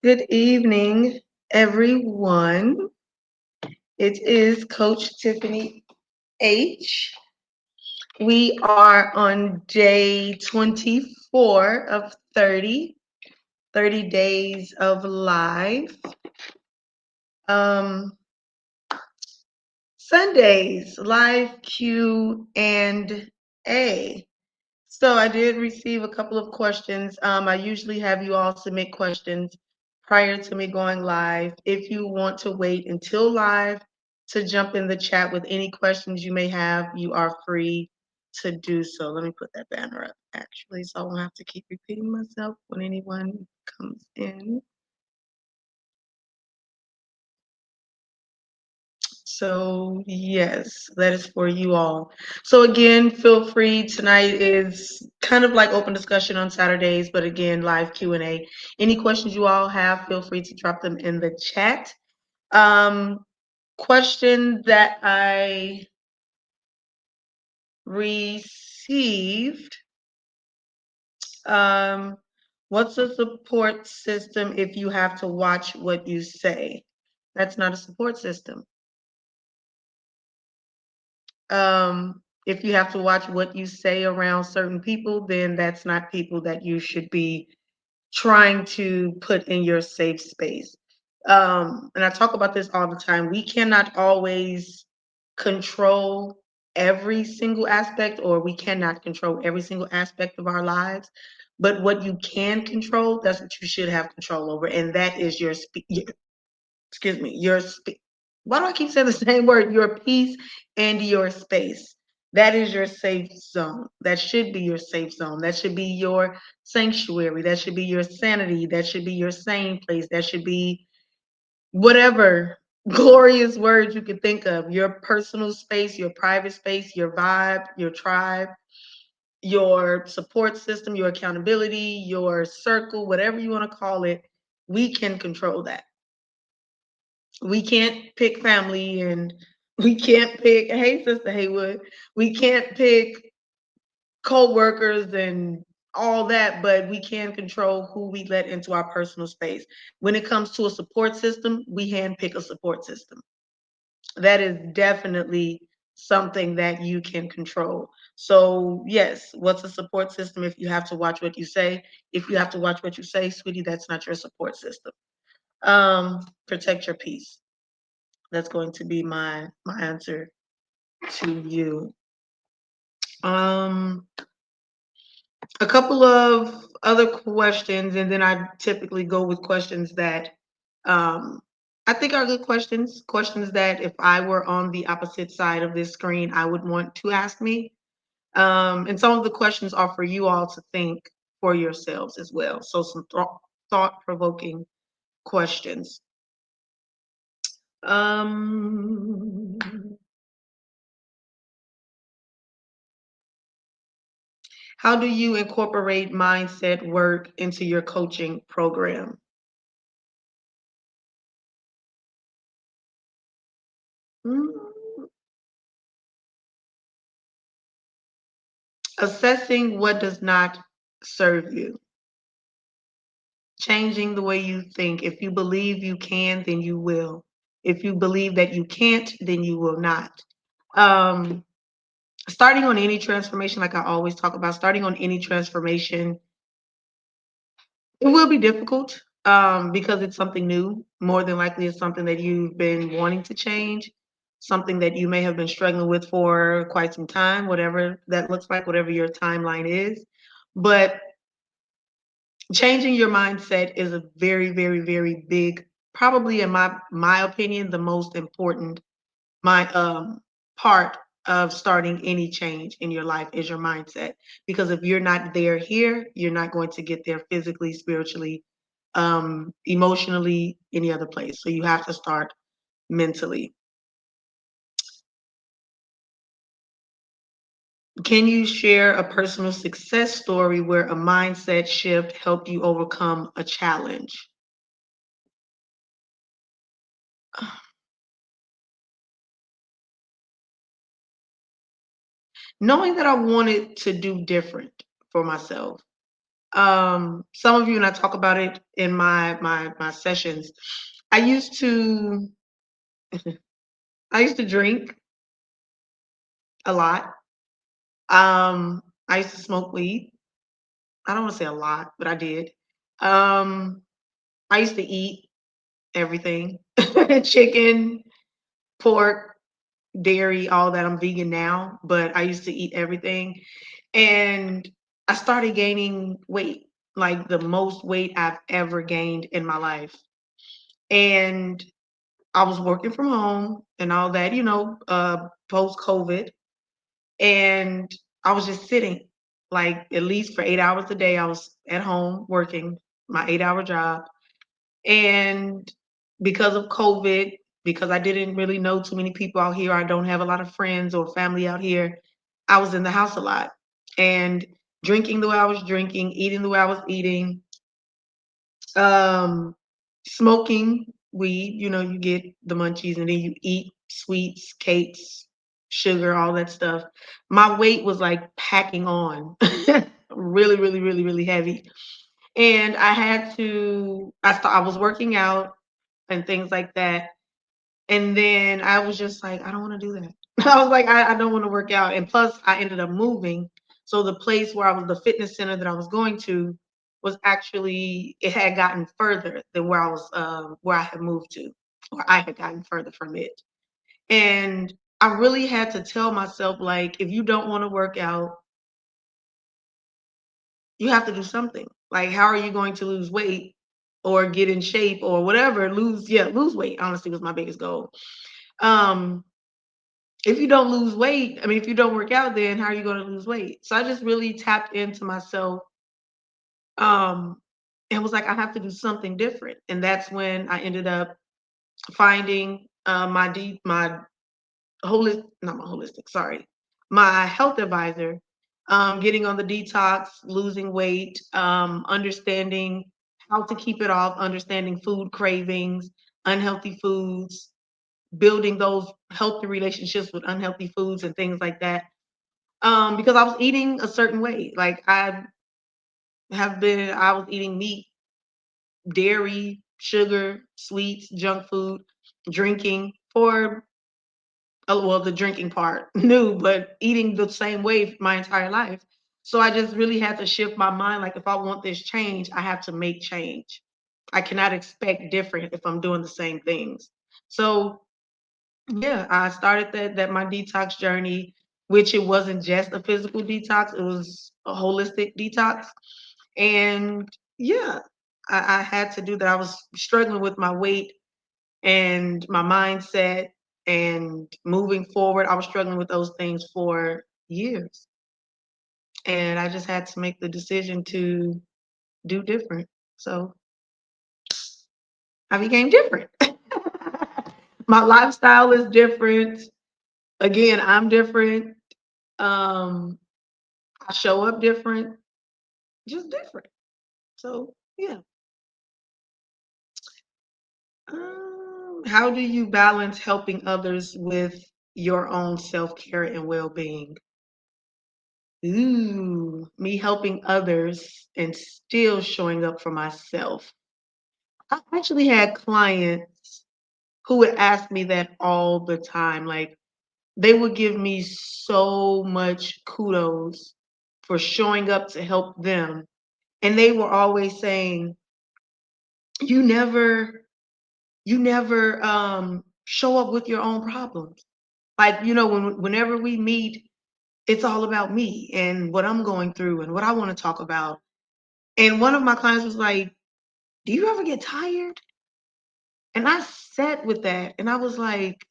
Good evening, everyone. It is Coach Tiffany H. We are on day 24 of 30 days of life. Um, Sundays, live Q and A. So I did receive a couple of questions. I usually have you all submit questions prior to me going live. If you want to wait until live to jump in the chat with any questions you may have, you are free to do so. Let me put that banner up actually, so I won't have to keep repeating myself when anyone comes in. So yes, that is for you all. So again, feel free. Tonight is kind of like open discussion on Saturdays, but again, live Q&A. Any questions you all have, feel free to drop them in the chat. Question that I received, what's a support system if you have to watch what you say? That's not a support system. If you have to watch what you say around certain people, then that's not people that you should be trying to put in your safe space. And I talk about this all the time. We cannot always control every single aspect, or we cannot control every single aspect of our lives. But what you can control, that's what you should have control over, and that is excuse me, why do I keep saying the same word? Your peace and your space. That is your safe zone. That should be your safe zone. That should be your sanctuary. That should be your sanity. That should be your sane place. That should be whatever glorious words you can think of. Your personal space, your private space, your vibe, your tribe, your support system, your accountability, your circle, whatever you want to call it. We can control that. We can't pick family, and we can't pick, hey, Sister Haywood, we can't pick co-workers and all that, but we can control who we let into our personal space. When it comes to a support system, we handpick a support system. That is definitely something that you can control. So yes, what's a support system if you have to watch what you say? If you have to watch what you say, sweetie, that's not your support system. Protect your peace. That's going to be my answer to you. Um, a couple of other questions, and then I typically go with questions that um, I think are good questions. Questions that if I were on the opposite side of this screen, I would want to ask me. And some of the questions are for you all to think for yourselves as well. So some thought-provoking questions. Um, How do you incorporate mindset work into your coaching program? Mm, Assessing what does not serve you. Changing the way you think. If you believe you can, then you will. If you believe that you can't, then you will not. Um, Starting on any transformation, like I always talk about, starting on any transformation, it will be difficult because it's something new. More than likely, it's something that you've been wanting to change, something that you may have been struggling with for quite some time, whatever that looks like, whatever your timeline is. But changing your mindset is a very, very, very big, probably in my opinion, the most important my part of starting any change in your life is your mindset. Because if you're not there here, you're not going to get there physically, spiritually, emotionally, any other place. So you have to start mentally. Can you share a personal success story where a mindset shift helped you overcome a challenge? Knowing that I wanted to do different for myself. Some of you, and I talk about it in my sessions. I used to I used to drink a lot. I used to smoke weed. I don't want to say a lot, but I did. Um, I used to eat everything: chicken, pork, dairy, all that. I'm vegan now, but I used to eat everything. And I started gaining weight, like the most weight I've ever gained in my life. And I was working from home and all that, post COVID. And I was just sitting, like at least for 8 hours a day. I was at home working my 8 hour job. And because of COVID, because I didn't really know too many people out here, I don't have a lot of friends or family out here, I was in the house a lot and drinking the way I was drinking, eating the way I was eating, um, smoking weed. You get the munchies and then you eat sweets, cakes, sugar, all that stuff. My weight was like packing on really, really, really, really heavy. And I was working out and things like that. And then I was just like, I don't want to do that. I was like, I don't want to work out. And plus, I ended up moving. So the place where the fitness center that I was going to was actually, it had gotten further than where I had moved to, or I had gotten further from it. And I really had to tell myself, like, if you don't want to work out, you have to do something. Like, how are you going to lose weight or get in shape or whatever? Lose weight, honestly, was my biggest goal. Um, if you don't lose weight, I mean, if you don't work out, then how are you going to lose weight? So I just really tapped into myself, um, and was like, I have to do something different. And that's when I ended up finding my not my holistic, sorry, my health advisor, getting on the detox, losing weight, understanding how to keep it off, understanding food cravings, unhealthy foods, building those healthy relationships with unhealthy foods and things like that. Because I was eating a certain way. Like I was eating meat, dairy, sugar, sweets, junk food, drinking for well, the drinking part new, but eating the same way my entire life. So I just really had to shift my mind. Like, if I want this change, I have to make change. I cannot expect different if I'm doing the same things. So yeah, I started that my detox journey, which it wasn't just a physical detox, it was a holistic detox. And yeah, I had to do that. I was struggling with my weight and my mindset and moving forward. I was struggling with those things for years. And I just had to make the decision to do different. So I became different. My lifestyle is different. Again, I'm different. Um, I show up different, just different. So yeah. How do you balance helping others with your own self-care and well-being? Ooh, me helping others and still showing up for myself. I actually had clients who would ask me that all the time. Like, they would give me so much kudos for showing up to help them. And they were always saying, you never, you never show up with your own problems. Like, whenever we meet, it's all about me and what I'm going through and what I want to talk about. And one of my clients was like, "Do you ever get tired?" And I sat with that and I was like,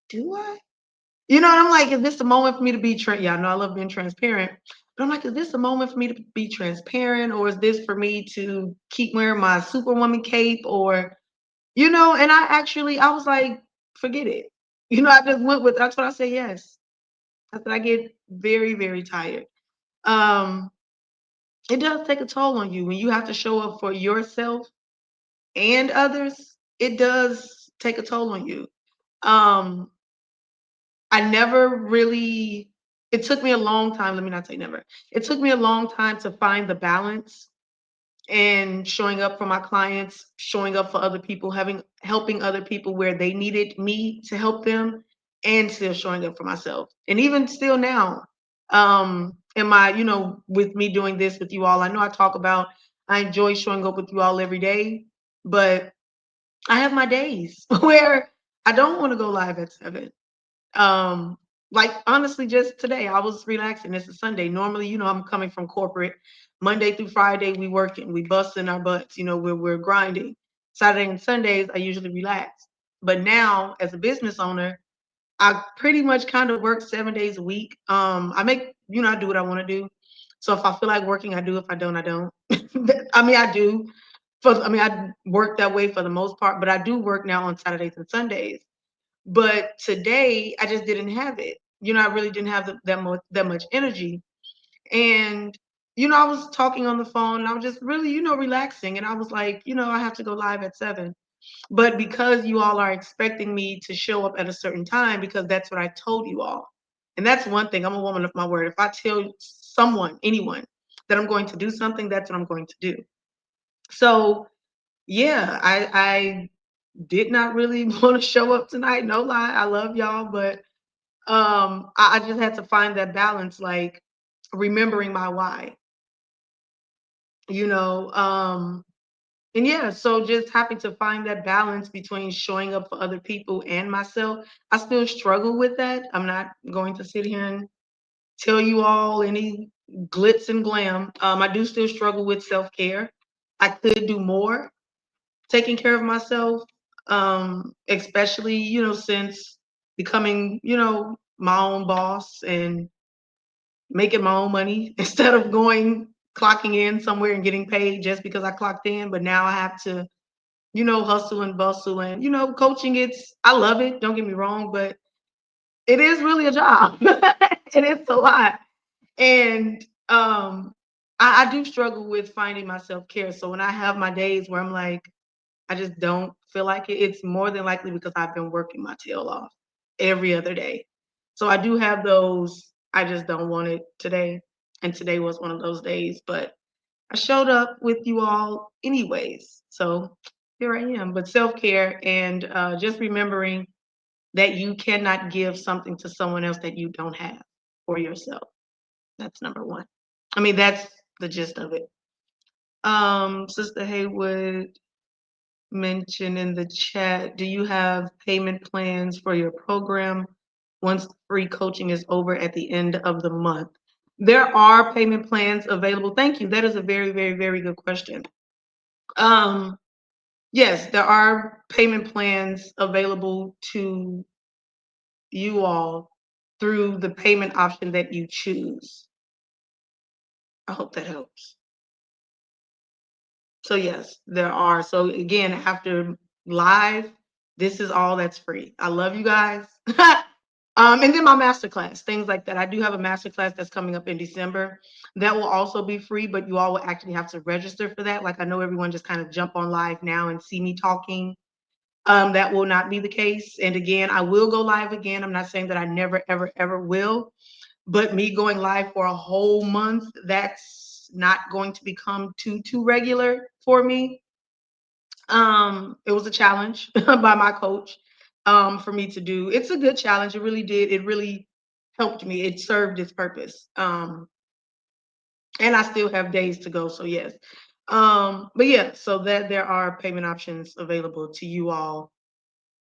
"Do I?" And I'm like, "Is this a moment for me to be yeah, I know I love being transparent." But I'm like, "Is this a moment for me to be transparent, or is this for me to keep wearing my superwoman cape or, and I was like, "Forget it." I just went with that's what I say yes. I said I get very, very tired. Um, it does take a toll on you when you have to show up for yourself and others. It does take a toll on you. Um, I never really it took me a long time, let me not say never. It took me a long time to find the balance and showing up for my clients, showing up for other people, helping other people where they needed me to help them, and still showing up for myself. And even still now, in my, with me doing this with you all, I know I enjoy showing up with you all every day, but I have my days where I don't want to go live at 7. Um, like honestly, just today I was relaxing. It's a Sunday. Normally, I'm coming from corporate. Monday through Friday, we working, we busting our butts. We're grinding. Saturday and Sundays, I usually relax. But now, as a business owner, I pretty much kind of work 7 days a week. I do what I want to do. So if I feel like working, I do. If I don't, I don't. I do. I work that way for the most part, but I do work now on Saturdays and Sundays. But today I just didn't have it. I really didn't have that much energy. And I was talking on the phone and I was just really, relaxing. And I was like, I have to go live at 7. But because you all are expecting me to show up at a certain time, because that's what I told you all. And that's one thing. I'm a woman of my word. If I tell anyone, that I'm going to do something, that's what I'm going to do. So yeah, I did not really want to show up tonight. No lie. I love y'all, but I just had to find that balance, like remembering my why, you know. And yeah, so just having to find that balance between showing up for other people and myself. I still struggle with that. I'm not going to sit here and tell you all any glitz and glam. I do still struggle with self-care. I could do more taking care of myself, especially, since becoming, my own boss and making my own money instead of clocking in somewhere and getting paid just because I clocked in. But now I have to, hustle and bustle and, coaching. I love it. Don't get me wrong, but it is really a job. And it's a lot. And I do struggle with finding my self care. So when I have my days where I'm like, I just don't feel like it, it's more than likely because I've been working my tail off every other day. So I do have those, I just don't want it today. And today was one of those days, but I showed up with you all anyways. So here I am. But self care and just remembering that you cannot give something to someone else that you don't have for yourself. That's number one. That's the gist of it. Sister Haywood mentioned in the chat, do you have payment plans for your program once free coaching is over at the end of the month? There are payment plans available. Thank you. That is a very, very, very good question. Um, yes, there are payment plans available to you all through the payment option that you choose. I hope that helps. So yes, there are. So again, after live, this is all that's free. I love you guys. And then my masterclass, things like that. I do have a masterclass that's coming up in December. That will also be free, but you all will actually have to register for that. Like I know everyone just kind of jump on live now and see me talking. That will not be the case. And again, I will go live again. I'm not saying that I never, ever, ever will, but me going live for a whole month, that's not going to become too regular for me. It was a challenge by my coach for me to do. It's a good challenge. It really did. It really helped me. It served its purpose. And I still have days to go. So yes. But yeah, so that there are payment options available to you all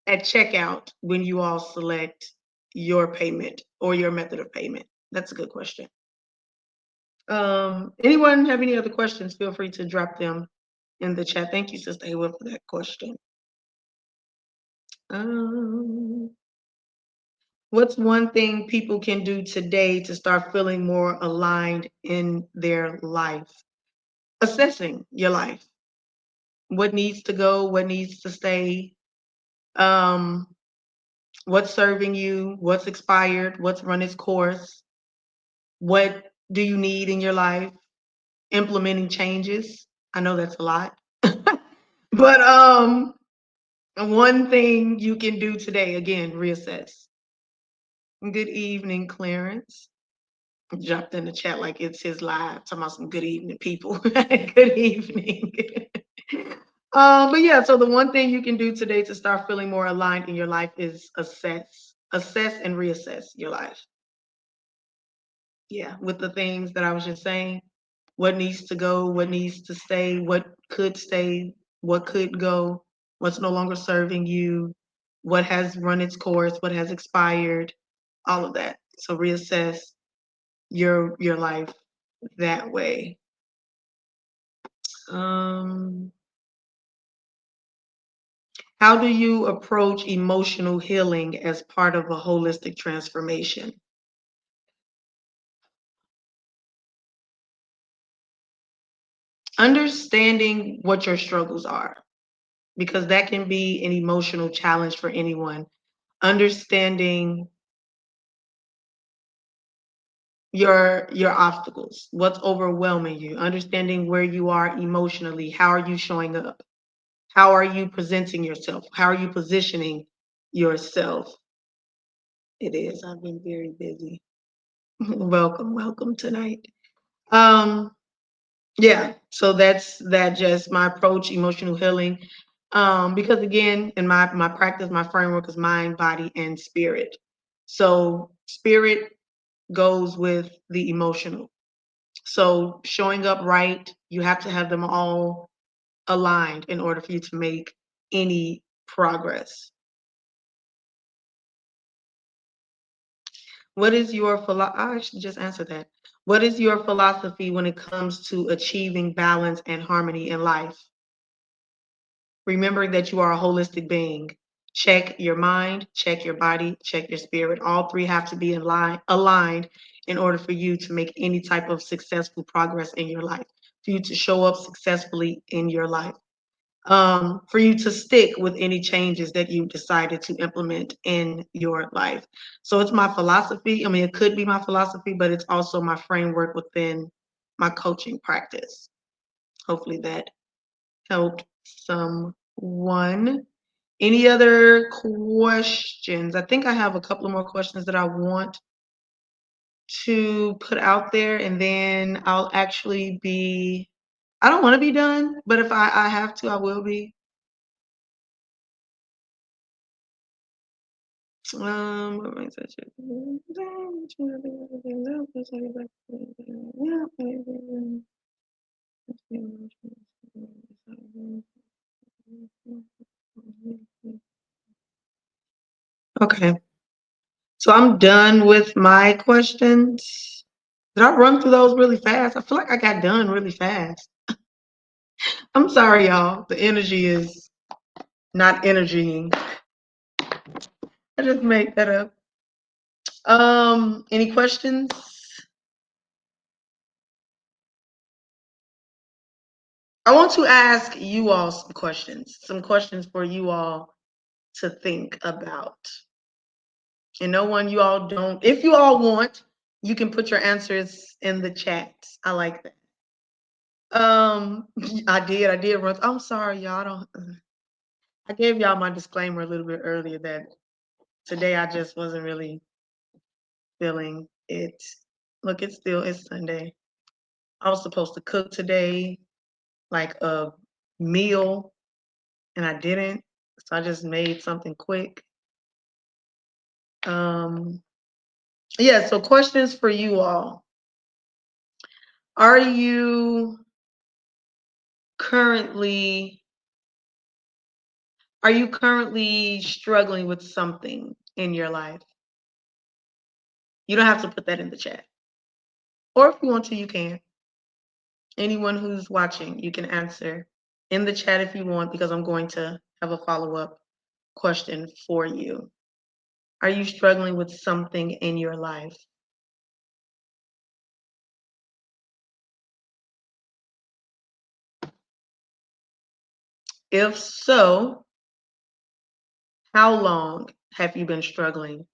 at checkout when you all select your payment or your method of payment. That's a good question. Anyone have any other questions? Feel free to drop them in the chat. Thank you, Sister Haywood, for that question. What's one thing people can do today to start feeling more aligned in their life? Assessing your life. What needs to go? What needs to stay? Um, what's serving you? What's expired? What's run its course? What do you need in your life? Implementing changes. I know that's a lot. But one thing you can do today, again, reassess. Good evening, Clarence. Jumped in the chat like it's his live, talking about some good evening, people. Good evening. But yeah, so the one thing you can do today to start feeling more aligned in your life is assess and reassess your life. Yeah, with the things that I was just saying, what needs to go, what needs to stay, what could go, what's no longer serving you, what has run its course, what has expired, all of that. So reassess your life that way. Um, how do you approach emotional healing as part of a holistic transformation? Understanding what your struggles are, because that can be an emotional challenge for anyone. Understanding your obstacles, what's overwhelming you, understanding where you are emotionally, how are you showing up? How are you presenting yourself? How are you positioning yourself? It is. I've been very busy. Welcome tonight. Um, yeah, so that's that just my approach, emotional healing. Because again, in my practice, my framework is mind, body, and spirit. So spirit goes with the emotional. So showing up right, you have to have them all aligned in order for you to make any progress. What is your I actually just answered that. What is your philosophy when it comes to achieving balance and harmony in life? Remembering that you are a holistic being. Check your mind, check your body, check your spirit. All three have to be aligned in order for you to make any type of successful progress in your life, for you to show up successfully in your life, for you to stick with any changes that you decided to implement in your life. So it's my philosophy. I mean, it could be my philosophy, but it's also my framework within my coaching practice. Hopefully that helped someone. Any other questions? I think I have a couple of more questions that I want to put out there, and then I'll actually be. I don't want to be done, but if I have to, I will be. What makes that shit? Okay, so I'm done with my questions. Did I run through those really fast? I feel like I got done really fast. I'm sorry, y'all. The energy is not energying. I just made that up. Any questions? I want to ask you all some questions for you all to think about. And no one, you all don't, if you all want, you can put your answers in the chat. I like that. I did run. I'm sorry, y'all. I gave y'all my disclaimer a little bit earlier that today I just wasn't really feeling it. Look, it's Sunday. I was supposed to cook today, like a meal, and I didn't. So I just made something quick. Um, yeah, so questions for you all. Are you currently struggling with something in your life? You don't have to put that in the chat. Or if you want to, you can. Anyone who's watching, you can answer in the chat if you want, because I'm going to have a follow-up question for you. Are you struggling with something in your life? If so, how long have you been struggling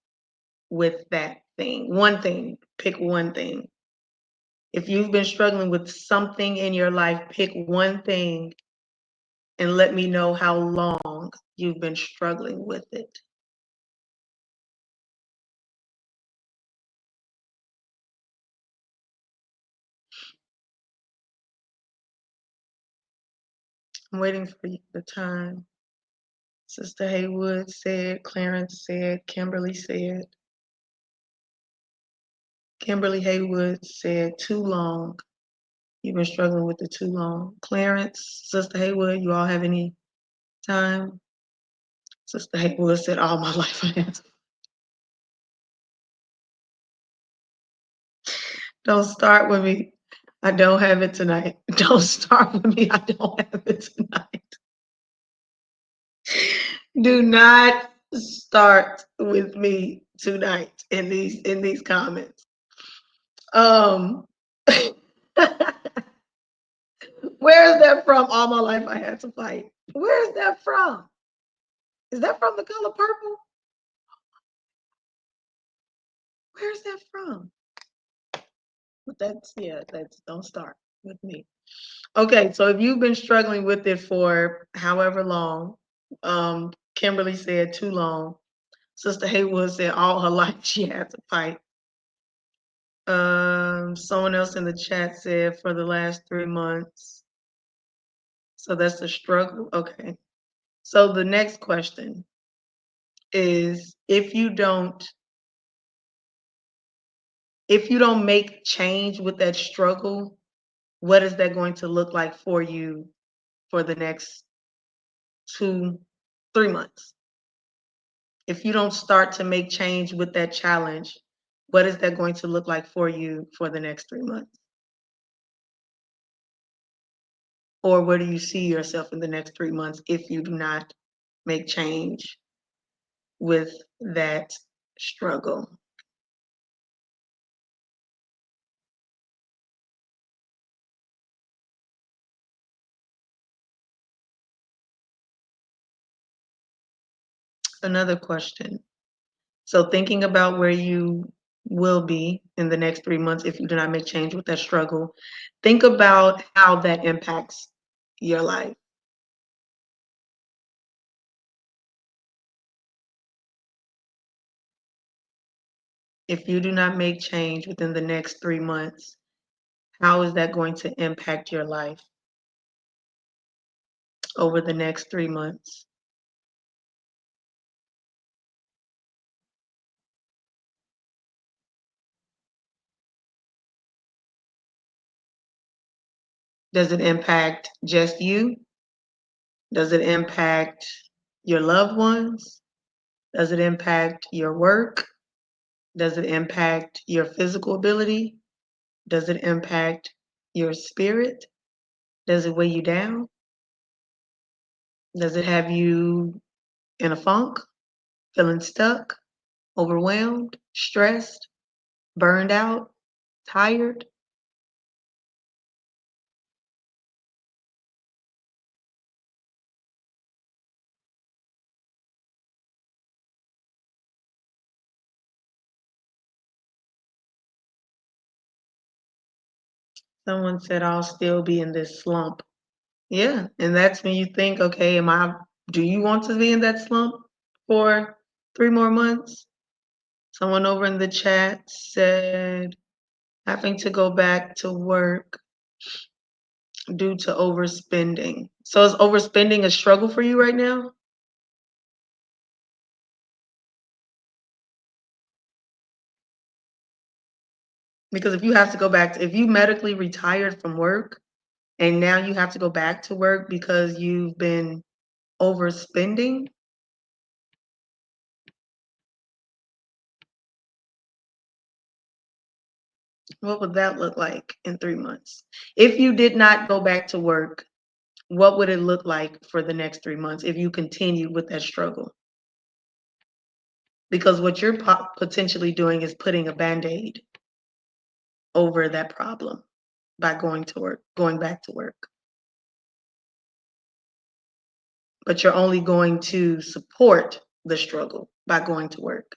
with that thing? One thing, pick one thing. If you've been struggling with something in your life, pick one thing and let me know how long you've been struggling with it. I'm waiting for the time. Sister Haywood said, Clarence said, Kimberly Haywood said, too long. You've been struggling with it too long. Clarence, Sister Haywood, you all have any time? Sister Haywood said, all my life I had to. Don't start with me. I don't have it tonight. Don't start with me. I don't have it tonight. Do not start with me tonight in these comments. Where is that from? All my life I had to fight. Where is that from? Is that from The Color Purple? Where's that from? But that's don't start with me. Okay, so if you've been struggling with it for however long, Kimberly said too long. Sister Haywood said all her life she had to fight. Someone else in the chat said for the last 3 months. So that's the struggle. Okay. So the next question is if you don't make change with that struggle, what is that going to look like for you for the next 2, 3 months? If you don't start to make change with that challenge, what is that going to look like for you for the next 3 months? Or where do you see yourself in the next 3 months if you do not make change with that struggle? Another question. So thinking about where you will be in the next 3 months if you do not make change with that struggle, think about how that impacts your life. If you do not make change within the next 3 months, how is that going to impact your life over the next 3 months? Does it impact just you? Does it impact your loved ones? Does it impact your work? Does it impact your physical ability? Does it impact your spirit? Does it weigh you down? Does it have you in a funk, feeling stuck, overwhelmed, stressed, burned out, tired? Someone said, I'll still be in this slump. Yeah, and that's when you think, okay, do you want to be in that slump for 3 more months? Someone over in the chat said, having to go back to work due to overspending. So is overspending a struggle for you right now? Because if you medically retired from work and now you have to go back to work because you've been overspending, what would that look like in 3 months? If you did not go back to work, what would it look like for the next 3 months if you continued with that struggle? Because what you're potentially doing is putting a Band-Aid over that problem by going back to work. But you're only going to support the struggle by going to work.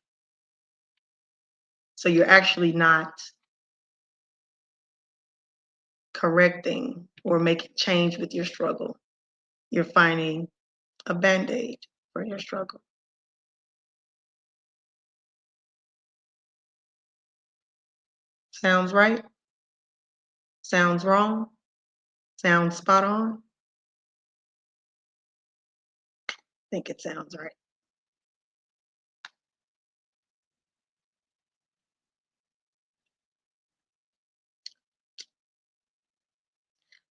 So you're actually not correcting or making change with your struggle. You're finding a Band-Aid for your struggle. Sounds right? Sounds wrong? Sounds spot on? think it sounds right.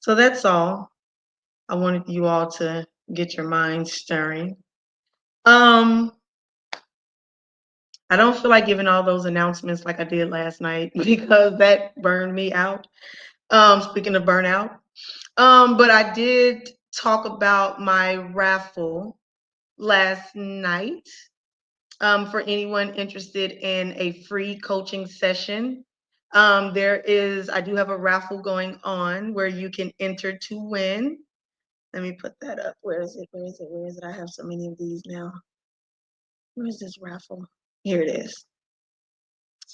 So that's all. I wanted you all to get your minds stirring. Um, I don't feel like giving all those announcements like I did last night because that burned me out. Speaking of burnout. But I did talk about my raffle last night. For anyone interested in a free coaching session, I do have a raffle going on where you can enter to win. Let me put that up. Where is it? Where is it? Where is it? I have so many of these now. Where is this raffle? Here it is.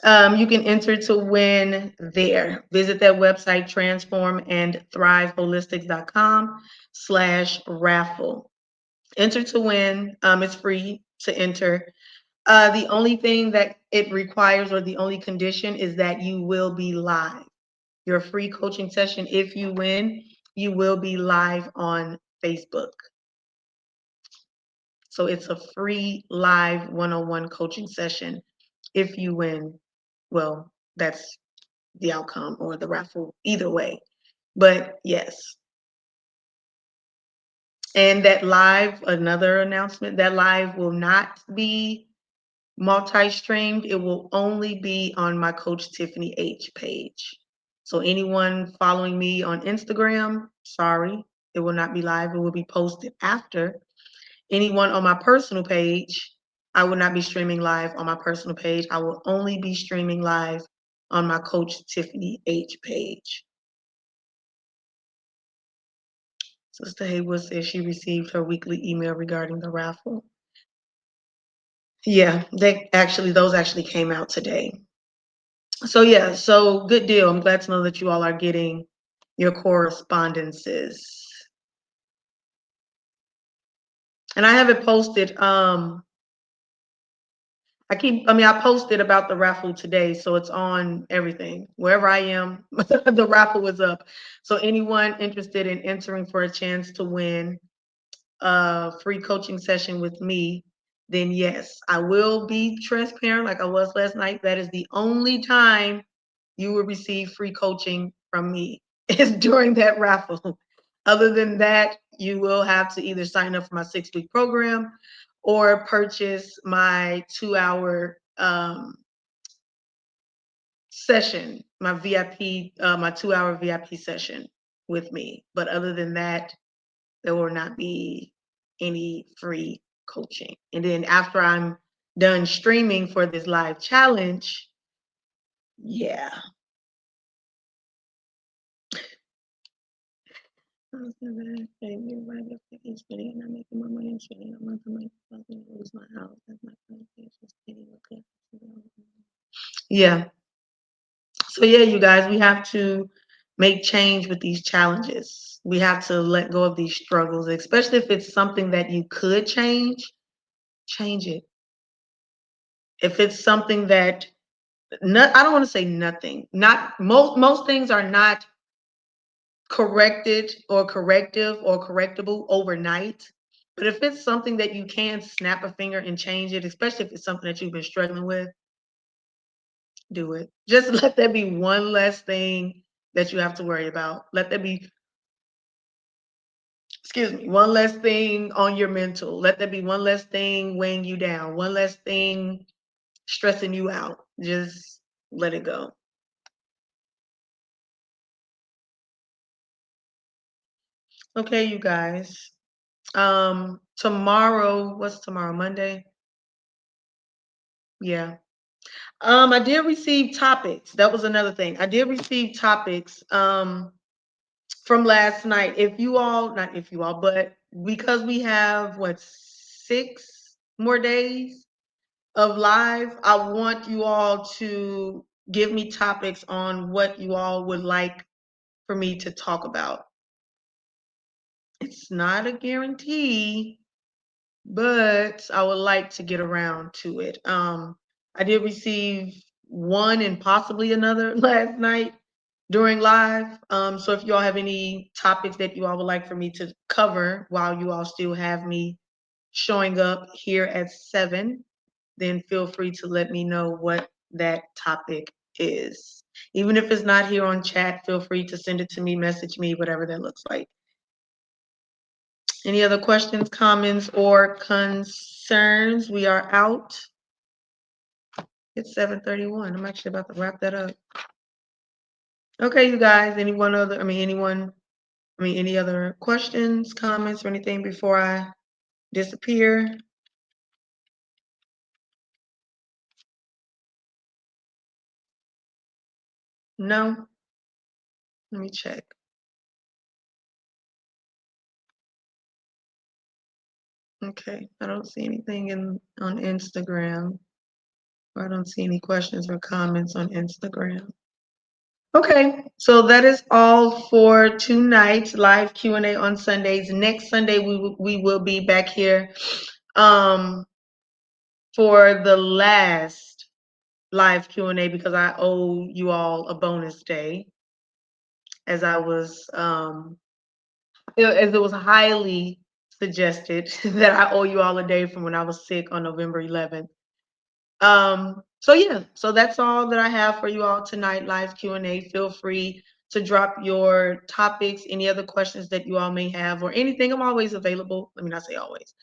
You can enter to win there. Visit that website, transformandthriveholistics.com/raffle. Enter to win. It's free to enter. The only thing that it requires, or the only condition, is that you will be live. Your free coaching session, if you win, you will be live on Facebook. So it's a free live one-on-one coaching session. If you win, well, that's the outcome or the raffle, either way. But yes. And that live, another announcement, that live will not be multi-streamed. It will only be on my Coach Tiffany H page. So anyone following me on Instagram, sorry, it will not be live. It will be posted after. Anyone on my personal page, I will not be streaming live on my personal page. I will only be streaming live on my Coach Tiffany H page. Sister Haywood says she received her weekly email regarding the raffle. Yeah, those actually came out today. So yeah, so good deal. I'm glad to know that you all are getting your correspondences. And I haven't posted, I posted about the raffle today, so it's on everything. Wherever I am, the raffle is up. So anyone interested in entering for a chance to win a free coaching session with me, then yes, I will be transparent like I was last night. That is the only time you will receive free coaching from me is during that raffle. Other than that, you will have to either sign up for my 6-week program or purchase my 2-hour session, my VIP, my 2-hour VIP session with me. But other than that, there will not be any free coaching. And then after I'm done streaming for this live challenge, yeah. I was never favorite right after each video and I'm making my money shooting a month of my lose my house. That's my okay. Yeah. So yeah, you guys, we have to make change with these challenges. We have to let go of these struggles, especially if it's something that you could change it. If it's something that I don't want to say nothing. Not most things are not corrected or corrective or correctable overnight. But if it's something that you can snap a finger and change it, especially if it's something that you've been struggling with, do it. Just let that be one less thing that you have to worry about. Let that be, one less thing on your mental. Let that be one less thing weighing you down, one less thing stressing you out. Just let it go. Okay, you guys. Tomorrow, what's tomorrow? Monday? Yeah. I did receive topics. That was another thing. I did receive topics from last night. If you all, not if you all, but because we have 6 more days of live, I want you all to give me topics on what you all would like for me to talk about. It's not a guarantee, but I would like to get around to it. I did receive one and possibly another last night during live. So if you all have any topics that you all would like for me to cover while you all still have me showing up here at 7, then feel free to let me know what that topic is. Even if it's not here on chat, feel free to send it to me, message me, whatever that looks like. Any other questions, comments, or concerns? We are out. It's 7:31. I'm actually about to wrap that up. Okay, you guys, any other questions, comments, or anything before I disappear? No? Let me check. Okay, I don't see anything on Instagram. I don't see any questions or comments on Instagram. Okay, so that is all for tonight's live Q&A on Sundays. Next Sunday, we will be back here for the last live Q&A because I owe you all a bonus day, as I was as it was highly suggested that I owe you all a day from when I was sick on November 11th. So yeah, so that's all that I have for you all tonight, live Q&A. Feel free to drop your topics, any other questions that you all may have, or anything. I'm always available. Let me not say always.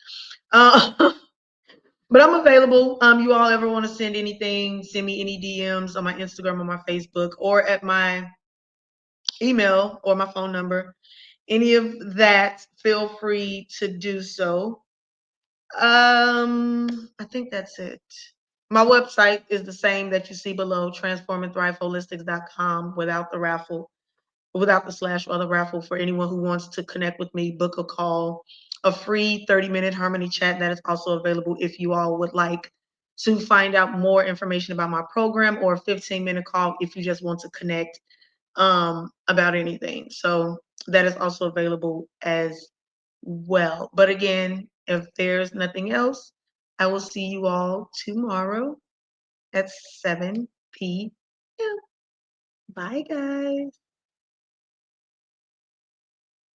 But I'm available. You all ever want to send anything, send me any DMs on my Instagram or my Facebook or at my email or my phone number. Any of that, feel free to do so. I think that's it. My website is the same that you see below, transformandthriveholistics.com, without the raffle, without the slash or the raffle, for anyone who wants to connect with me, book a call, a free 30-minute harmony chat that is also available if you all would like to find out more information about my program, or a 15-minute call if you just want to connect about anything. So that is also available as well. But again, if there's nothing else, I will see you all tomorrow at 7 p.m. Bye, guys.